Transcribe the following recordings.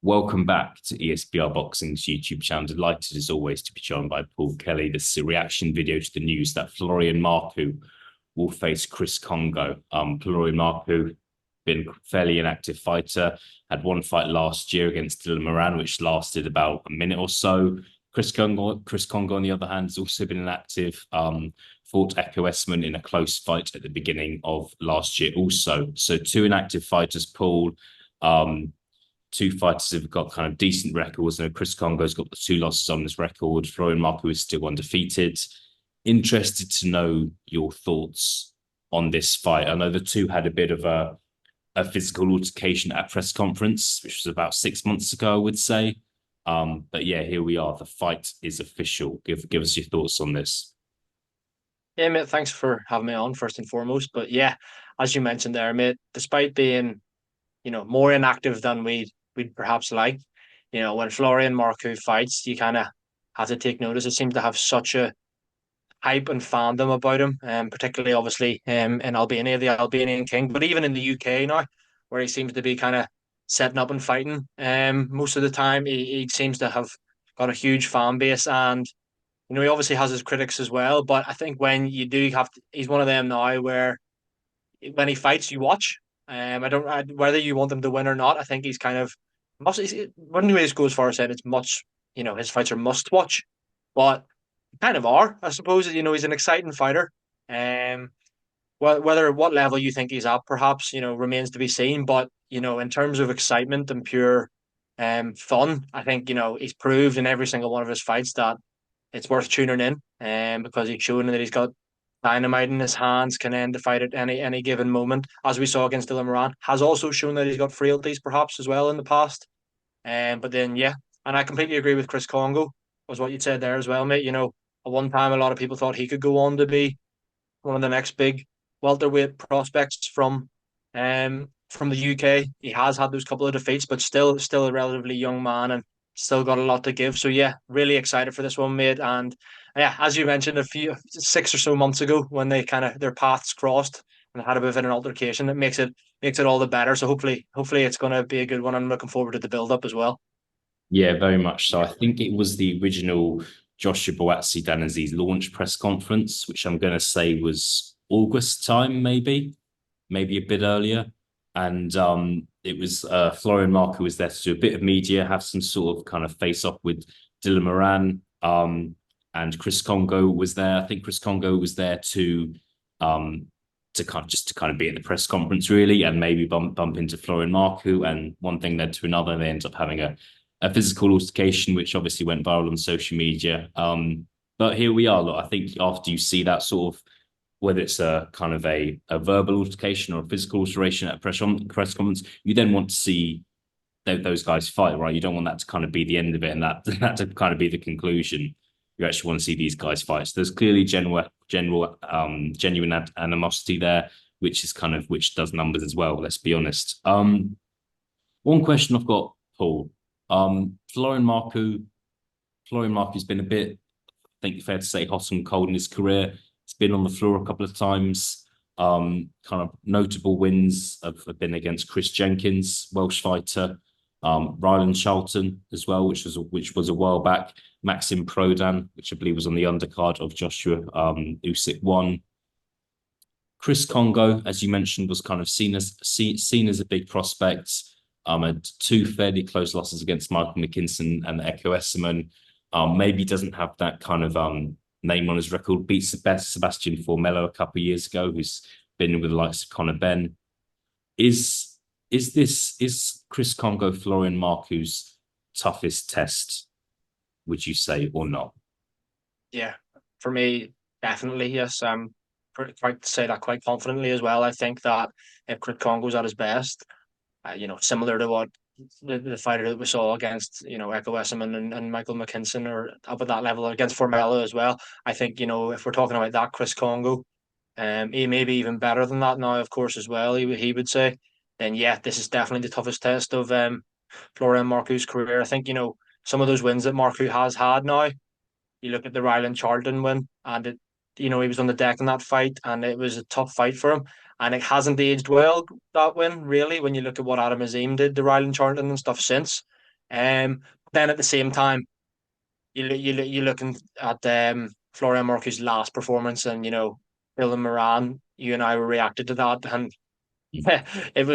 Welcome back to ESBR Boxing's YouTube channel. Delighted as always to be joined by Paul Kelly. This is a reaction video to the news that Florian Marku will face Chris Kongo. Florian Marku, been a fairly inactive fighter, had one fight last year against Dylan Moran, which lasted about a minute or so. Chris Kongo, on the other hand, has also been inactive. Fought Echo Esman in a close fight at the beginning of last year also. So two inactive fighters, Paul. Two fighters have got kind of decent records. And Chris Kongo's got the two losses on his record. Florian Marku is still undefeated. Interested to know your thoughts on this fight. I know the two had a bit of a physical altercation at a press conference, which was about 6 months ago, I would say. But yeah, here we are. The fight is official. Give us your thoughts on this. Yeah, mate, thanks for having me on first and foremost. But yeah, as you mentioned there, mate, despite being, more inactive than we'd perhaps like, when Florian Marku fights, you kind of have to take notice. It seems to have such a hype and fandom about him, particularly obviously in Albania, the Albanian king, but even in the UK now, where he seems to be kind of setting up and fighting. Most of the time, he seems to have got a huge fan base, and he obviously has his critics as well. But I think when you do have to, he's one of them now where when he fights, you watch. Whether you want him to win or not. I think he's kind of must. Wouldn't always go as far as saying it's much. His fights are must watch, but kind of are. I suppose he's an exciting fighter. Um, whether what level you think he's at, perhaps remains to be seen. But in terms of excitement and pure fun, I think he's proved in every single one of his fights that it's worth tuning in, because he's shown that he's got dynamite in his hands, can end the fight at any given moment, as we saw against Dylan Moran. Has also shown that he's got frailties, perhaps as well in the past. But then yeah, and I completely agree with Chris Congo, was what you said there as well, mate. At one time a lot of people thought he could go on to be one of the next big welterweight prospects from the UK. He has had those couple of defeats, but still a relatively young man and still got a lot to give. So yeah, really excited for this one, mate. And yeah, as you mentioned, a few 6 or so months ago when they kind of their paths crossed and had a bit of an altercation, that makes it all the better. So hopefully it's going to be a good one. I'm looking forward to the build up as well. Yeah, very much so. I think it was the original Joshua Boatsi Danazi's launch press conference, which I'm going to say was August time, maybe a bit earlier. And it was Florian Marku was there to do a bit of media, have some sort of kind of face off with Dylan Moran. And Chris Congo was there. I think Chris Congo was there um, to kind of be at the press conference really, and maybe bump into Florian Marku. And one thing led to another. They ended up having a physical altercation, which obviously went viral on social media. But here we are. Look, I think after you see that sort of, whether it's a kind of a verbal altercation or a physical alteration at a press conference, you then want to see those guys fight, right? You don't want that to kind of be the end of it, and that to kind of be the conclusion. You actually want to see these guys fight. So there's clearly genuine animosity there, which does numbers as well. Let's be honest. One question I've got, Paul. Florian Marku. Florian Marku's been a bit, I think, fair to say, hot and cold in his career. He's been on the floor a couple of times. Kind of notable wins have been against Chris Jenkins, Welsh fighter, Ryland Charlton as well, which was a while back. Maxim Prodan, which I believe was on the undercard of Joshua Usyk won. Chris Congo, as you mentioned, was kind of seen as a big prospect. Had two fairly close losses against Michael McKinson and Echo Esserman. Maybe doesn't have that kind of name on his record. Beat Sebastian Formello a couple of years ago, who's been with the likes of Conor Benn. Is Chris Congo Florian Marku's toughest test? Would you say or not? Yeah, for me, definitely yes. Quite say that quite confidently as well. I think that if Chris Congo's at his best, similar to what the fighter that we saw against, Echo Esserman and Michael McKinson, or up at that level against Formello as well. I think, if we're talking about that Chris Congo, he may be even better than that now, of course, as well, he would say. Then, yeah, this is definitely the toughest test of Florian Marku's career. I think, some of those wins that Marku has had now, you look at the Ryland Charlton win, and he was on the deck in that fight, and it was a tough fight for him. And it hasn't aged well, that win, really, when you look at what Adam Azim did to Ryland Charlton and stuff since. Then at the same time, you're looking at Florian Marku's last performance, and Dylan Moran. You and I were reacted to that, and it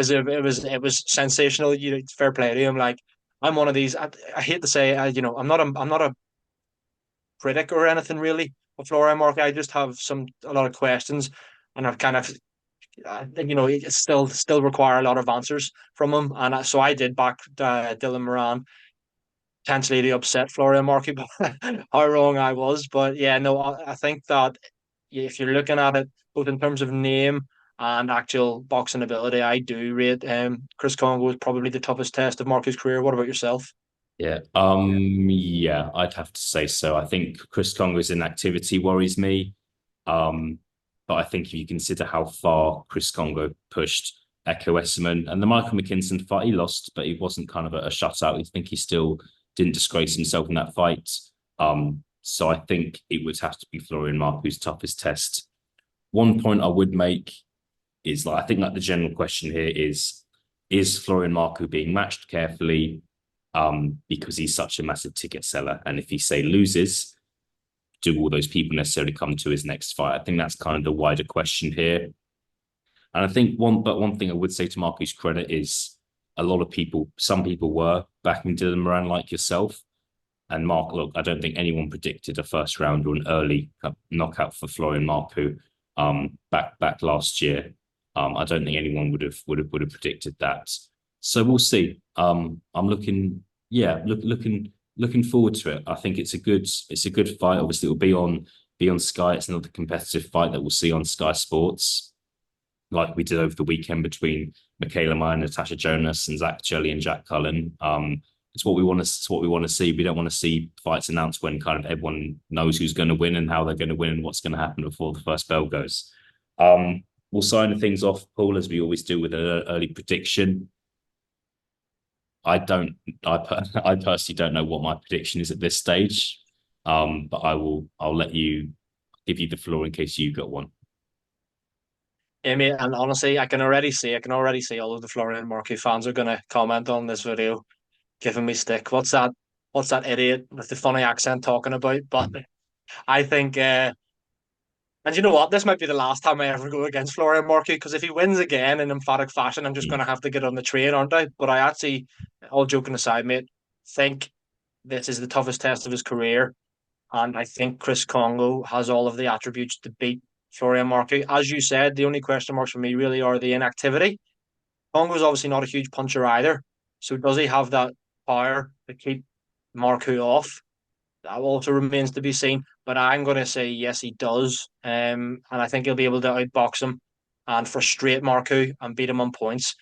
was sensational. Fair play to him. Like, I'm one of these. I hate to say, I'm not a critic or anything really of Florian Marku. I just have a lot of questions, and I've kind of it still require a lot of answers from him. And so I did back Dylan Moran, potentially to upset Florian Marku, but how wrong I was. But yeah, no, I think that if you're looking at it both in terms of name and actual boxing ability, I do rate Chris Kongo is probably the toughest test of Marku's career. What about yourself? Yeah, I'd have to say so. I think Chris Kongo's inactivity worries me. Um, but I think if you consider how far Chris Kongo pushed Echo Esserman and the Michael McKinson fight, he lost, but he wasn't kind of a shutout. I think he still didn't disgrace himself in that fight. So I think it would have to be Florian Marku's toughest test. One point I would make is I think the general question here is Florian Marku being matched carefully because he's such a massive ticket seller? And if he say loses, do all those people necessarily come to his next fight? I think that's kind of the wider question here. And I think one thing I would say to Marku's credit is some people were backing Dylan Moran like yourself. And Mark, look, I don't think anyone predicted a first round or an early knockout for Florian Marku back last year. I don't think anyone would have predicted that. So we'll see. I'm looking forward to it. I think it's a good fight. Obviously, it will be on Sky. It's another competitive fight that we'll see on Sky Sports, like we did over the weekend between Michaela Meyer, Natasha Jonas, and Zach Jelly and Jack Cullen. It's what we want to see. We don't want to see fights announced when kind of everyone knows who's going to win and how they're going to win and what's going to happen before the first bell goes. We'll sign things off, Paul, as we always do with an early prediction. I personally don't know what my prediction is at this stage, but I'll give you the floor in case you got one. Yeah, mate, and honestly, I can already see all of the Florian Marku fans are going to comment on this video, giving me stick. What's that? What's that idiot with the funny accent talking about? But I think, and you know what? This might be the last time I ever go against Florian Marku, because if he wins again in emphatic fashion, I'm just going to have to get on the train, aren't I? But I actually, all joking aside, mate, think this is the toughest test of his career. And I think Chris Kongo has all of the attributes to beat Florian Marku. As you said, the only question marks for me really are the inactivity. Kongo's obviously not a huge puncher either. So does he have that power to keep Marku off? That also remains to be seen. But I'm going to say yes, he does. And I think he'll be able to outbox him and frustrate Marku and beat him on points.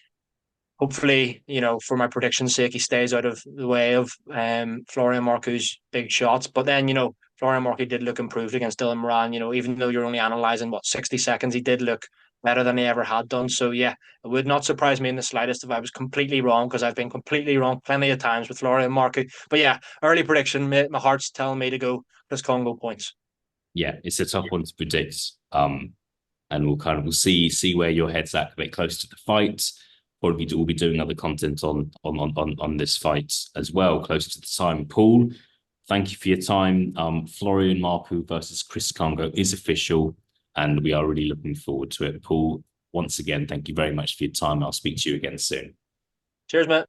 Hopefully, for my prediction's sake, he stays out of the way of Florian Marku's big shots. But then, Florian Marku did look improved against Dylan Moran. Even though you're only analysing, 60 seconds, he did look better than he ever had done. So, yeah, it would not surprise me in the slightest if I was completely wrong, because I've been completely wrong plenty of times with Florian Marku. But, yeah, early prediction, my heart's telling me to go Chris Kongo points. Yeah, it's a tough one to predict. And we'll see where your head's at a bit close to the fight. We'll be doing other content on this fight as well, close to the time. Paul, thank you for your time. Florian Marku versus Chris Kongo is official, and we are really looking forward to it. Paul, once again, thank you very much for your time. I'll speak to you again soon. Cheers, mate.